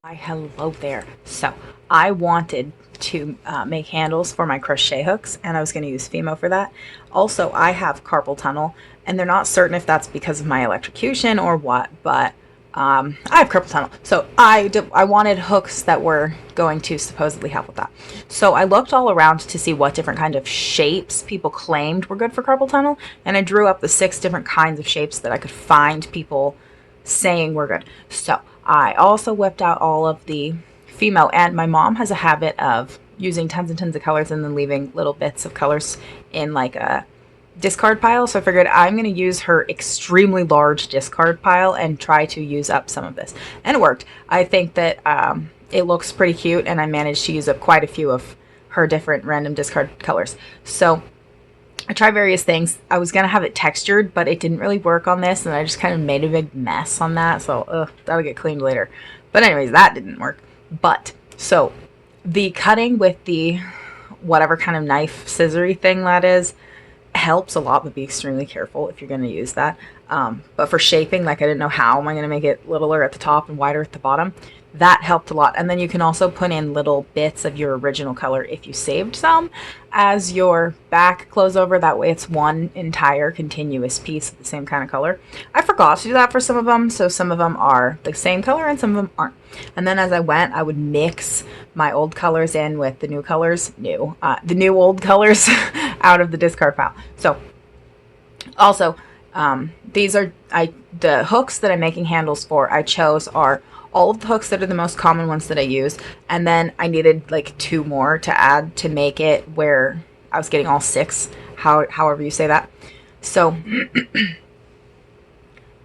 Hi, hello there. So I wanted to make handles for my crochet hooks, and I was going to use Fimo for that. Also, I have carpal tunnel, and they're not certain if that's because of my electrocution or what, but I have carpal tunnel. So I wanted hooks that were going to supposedly help with that. So I looked all around to see what different kind of shapes people claimed were good for carpal tunnel, and I drew up the 6 different kinds of shapes that I could find people saying were good. So I also whipped out all of the Fimo, and my mom has a habit of using tons and tons of colors and then leaving little bits of colors in like a discard pile. So I figured I'm going to use her extremely large discard pile and try to use up some of this. And it worked. I think that it looks pretty cute, and I managed to use up quite a few of her different random discard colors. So I tried various things. I was going to have it textured, but it didn't really work on this, and I just kind of made a big mess on that, so that'll get cleaned later. But anyways, that didn't work. But, so, the cutting with the whatever kind of knife scissory thing that is helps a lot, but be extremely careful if you're going to use that. But for shaping, like I didn't know how am I going to make it littler at the top and wider at the bottom. That helped a lot. And then you can also put in little bits of your original color if you saved some as your back close over. That way it's one entire continuous piece of the same kind of color. I forgot to do that for some of them, so some of them are the same color and some of them aren't. And then as I went, I would mix my old colors in with the new colors, the new old colors out of the discard pile. So also, these are the hooks that I'm making handles for. I chose are all of the hooks that are the most common ones that I use, and then I needed like 2 more to add to make it where I was getting all 6, however you say that. So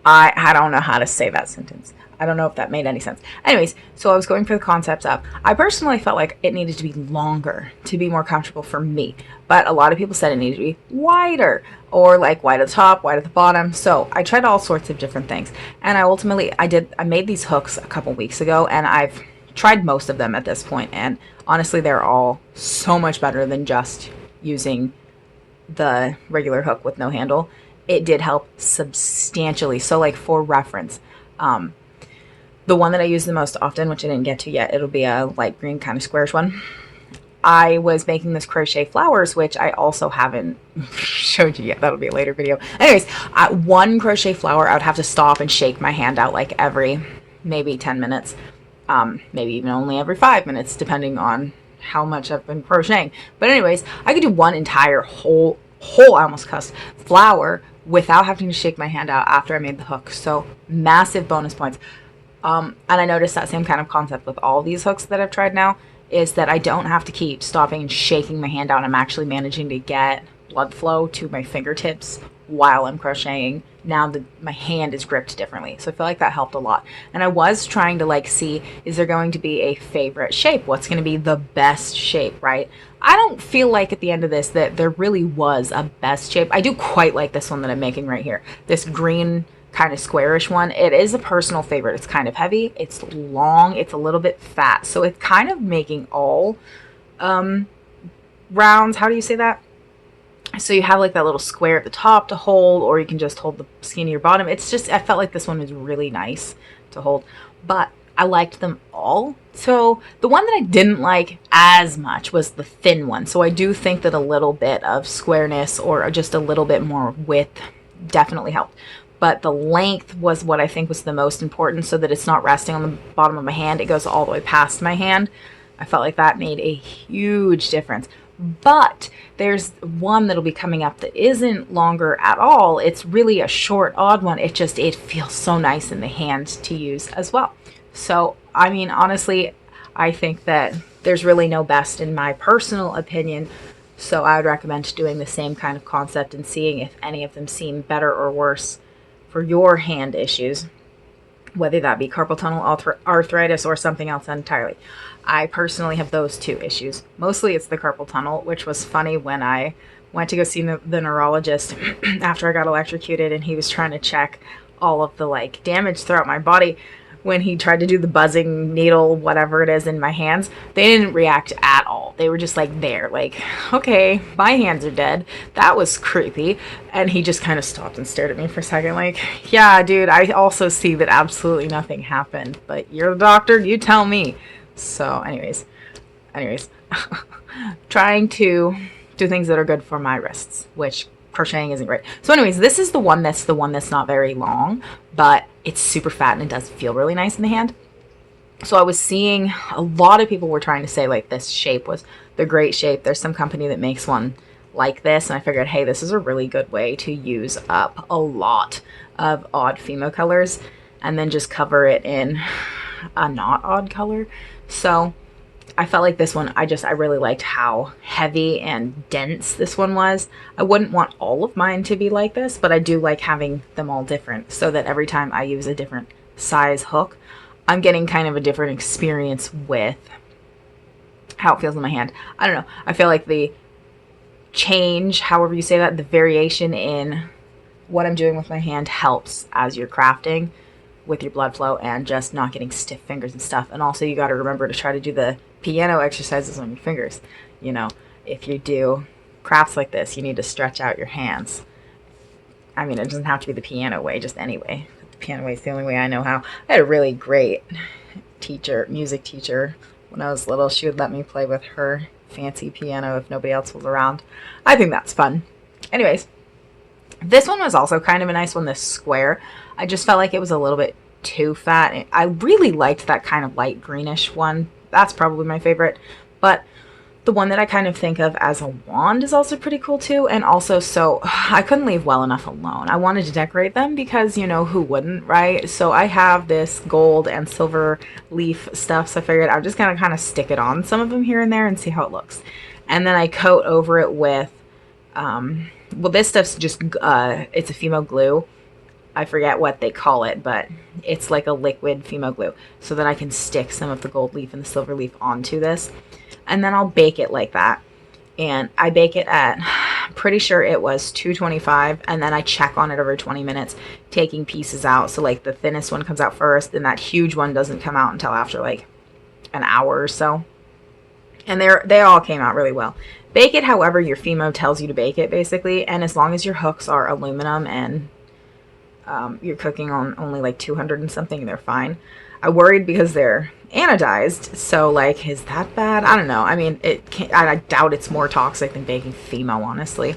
I don't know how to say that sentence. I don't know if that made any sense. Anyways, so I was going for the concepts up. I personally felt like it needed to be longer to be more comfortable for me, but a lot of people said it needed to be wider, or like wide at the top, wide at the bottom. So I tried all sorts of different things, and I made these hooks a couple weeks ago, and I've tried most of them at this point, and honestly they're all so much better than just using the regular hook with no handle. It did help substantially. So like for reference, the one that I use the most often, which I didn't get to yet, it'll be a light green kind of squarish one. I was making this crochet flowers, which I also haven't showed you yet. That'll be a later video. Anyways, one crochet flower, I would have to stop and shake my hand out like every maybe 10 minutes, maybe even only every 5 minutes, depending on how much I've been crocheting. But anyways, I could do one entire whole, I almost cussed, flower without having to shake my hand out after I made the hook. So massive bonus points. And I noticed that same kind of concept with all these hooks that I've tried now, is that I don't have to keep stopping and shaking my hand out. I'm actually managing to get blood flow to my fingertips while I'm crocheting. Now that my hand is gripped differently. So I feel like that helped a lot. And I was trying to like see, is there going to be a favorite shape? What's going to be the best shape, right? I don't feel like at the end of this that there really was a best shape. I do quite like this one that I'm making right here. This green kind of squarish one. It is a personal favorite. It's kind of heavy, it's long, it's a little bit fat, so it's kind of making all rounds. How do you say that? So you have like that little square at the top to hold, or you can just hold the skinnier bottom. It's just, I felt like this one was really nice to hold, but I liked them all. So the one that I didn't like as much was the thin one. So I do think that a little bit of squareness or just a little bit more width definitely helped. But the length was what I think was the most important, so that it's not resting on the bottom of my hand. It goes all the way past my hand. I felt like that made a huge difference. But there's one that'll be coming up that isn't longer at all. It's really a short, odd one. It feels so nice in the hand to use as well. So, I mean, honestly, I think that there's really no best in my personal opinion. So I would recommend doing the same kind of concept and seeing if any of them seem better or worse for your hand issues, whether that be carpal tunnel, arthritis, or something else entirely. I personally have those 2 issues. Mostly it's the carpal tunnel, which was funny when I went to go see the neurologist after I got electrocuted, and he was trying to check all of the like damage throughout my body. when he tried to do the buzzing needle, whatever it is, in my hands, they didn't react at all. They were just like there, like, okay, my hands are dead. That was creepy. And he just kind of stopped and stared at me for a second, like, yeah, dude, I also see that absolutely nothing happened, but you're the doctor, you tell me. So anyways, trying to do things that are good for my wrists, which crocheting isn't great. So anyways, this is the one that's not very long, but it's super fat and it does feel really nice in the hand. So I was seeing a lot of people were trying to say like this shape was the great shape. There's some company that makes one like this, and I figured, hey, this is a really good way to use up a lot of odd Fimo colors and then just cover it in a not odd color. So I felt like this one, I really liked how heavy and dense this one was. I wouldn't want all of mine to be like this, but I do like having them all different so that every time I use a different size hook, I'm getting kind of a different experience with how it feels in my hand. I don't know. I feel like the change, however you say that, the variation in what I'm doing with my hand helps as you're crafting with your blood flow and just not getting stiff fingers and stuff. And also you got to remember to try to do the piano exercises on your fingers. You know, if you do crafts like this, you need to stretch out your hands. I mean, it doesn't have to be the piano way, just any way. The piano way is the only way I know how. I had a really great music teacher when I was little. She would let me play with her fancy piano if nobody else was around. I think that's fun. Anyways, this one was also kind of a nice one, this square. I just felt like it was a little bit too fat. I really liked that kind of light greenish one. That's probably my favorite. But the one that I kind of think of as a wand is also pretty cool too. And also, so I couldn't leave well enough alone. I wanted to decorate them because, you know, who wouldn't, right? So I have this gold and silver leaf stuff. So I figured I'm just going to kind of stick it on some of them here and there and see how it looks. And then I coat over it with, well, this stuff's just, it's a Fimo glue. I forget what they call it, but it's like a liquid Fimo glue so that I can stick some of the gold leaf and the silver leaf onto this. And then I'll bake it like that. And I bake it at, pretty sure it was 225, and then I check on it every 20 minutes, taking pieces out. So like the thinnest one comes out first, and that huge one doesn't come out until after like an hour or so. And they all came out really well. Bake it however your Fimo tells you to bake it, basically. And as long as your hooks are aluminum and you're cooking on only like 200 and something, they're fine. I worried because they're anodized, so like, is that bad? I don't know. I mean, I doubt it's more toxic than baking Fimo, honestly.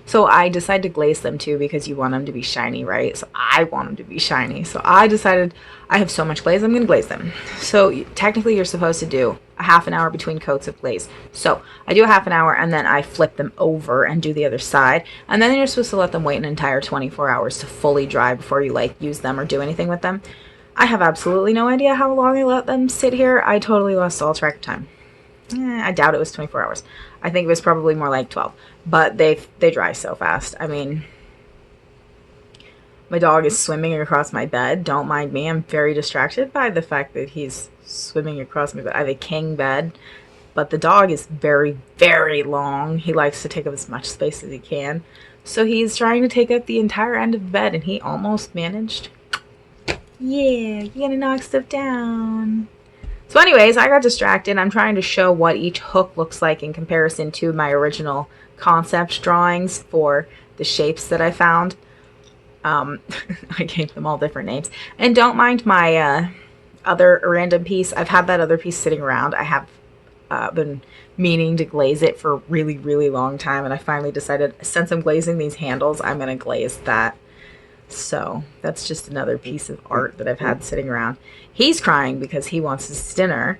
So I decided to glaze them too because you want them to be shiny, right? So I want them to be shiny. So I decided I have so much glaze, I'm going to glaze them. So technically you're supposed to do a half an hour between coats of glaze. So I do a half an hour and then I flip them over and do the other side. And then you're supposed to let them wait an entire 24 hours to fully dry before you like use them or do anything with them. I have absolutely no idea how long I let them sit here. I totally lost all track of time. I doubt it was 24 hours. I think it was probably more like 12. But they dry so fast. I mean, my dog is swimming across my bed. Don't mind me. I'm very distracted by the fact that he's swimming across my bed. I have a king bed, but the dog is very, very long. He likes to take up as much space as he can. So he's trying to take up the entire end of the bed, and he almost managed. Yeah, you're gonna knock stuff down. So anyways, I got distracted. I'm trying to show what each hook looks like in comparison to my original concept drawings for the shapes that I found. I gave them all different names. And don't mind my other random piece. I've had that other piece sitting around. I have been meaning to glaze it for a really, really long time. And I finally decided, since I'm glazing these handles, I'm going to glaze that. So that's just another piece of art that I've had sitting around. He's crying because he wants his dinner.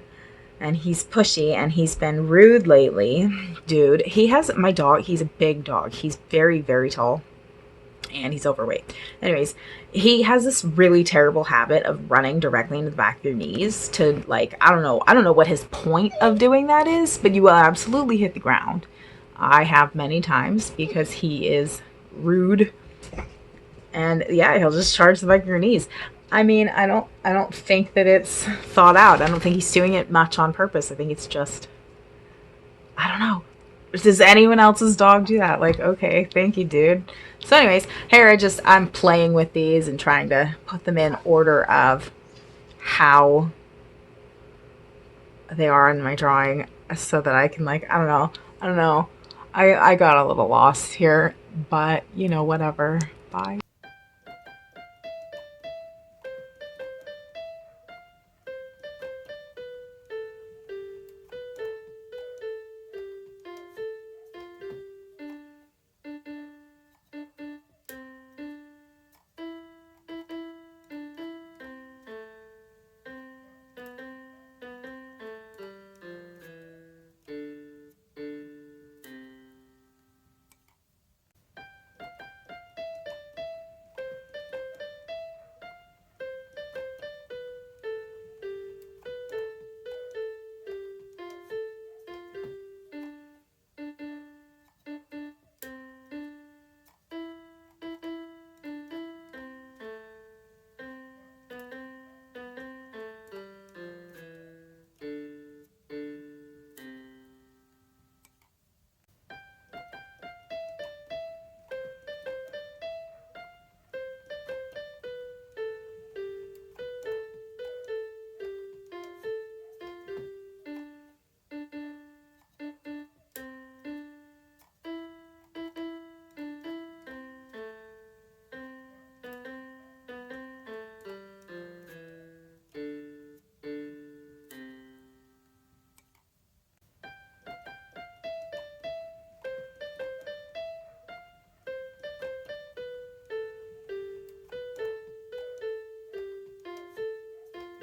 And he's pushy and he's been rude lately. Dude, my dog, he's a big dog. He's very, very tall. And he's overweight. Anyways, he has this really terrible habit of running directly into the back of your knees to, like, I don't know what his point of doing that is, but you will absolutely hit the ground. I have many times because he is rude. And yeah, he'll just charge the back of your knees. I mean, I don't think that it's thought out. I don't think he's doing it much on purpose. I think it's just, I don't know. Does anyone else's dog do that? Like, okay, thank you, dude. So anyways, here I'm playing with these and trying to put them in order of how they are in my drawing so that I can, like, I don't know. I got a little lost here, but you know, whatever. Bye.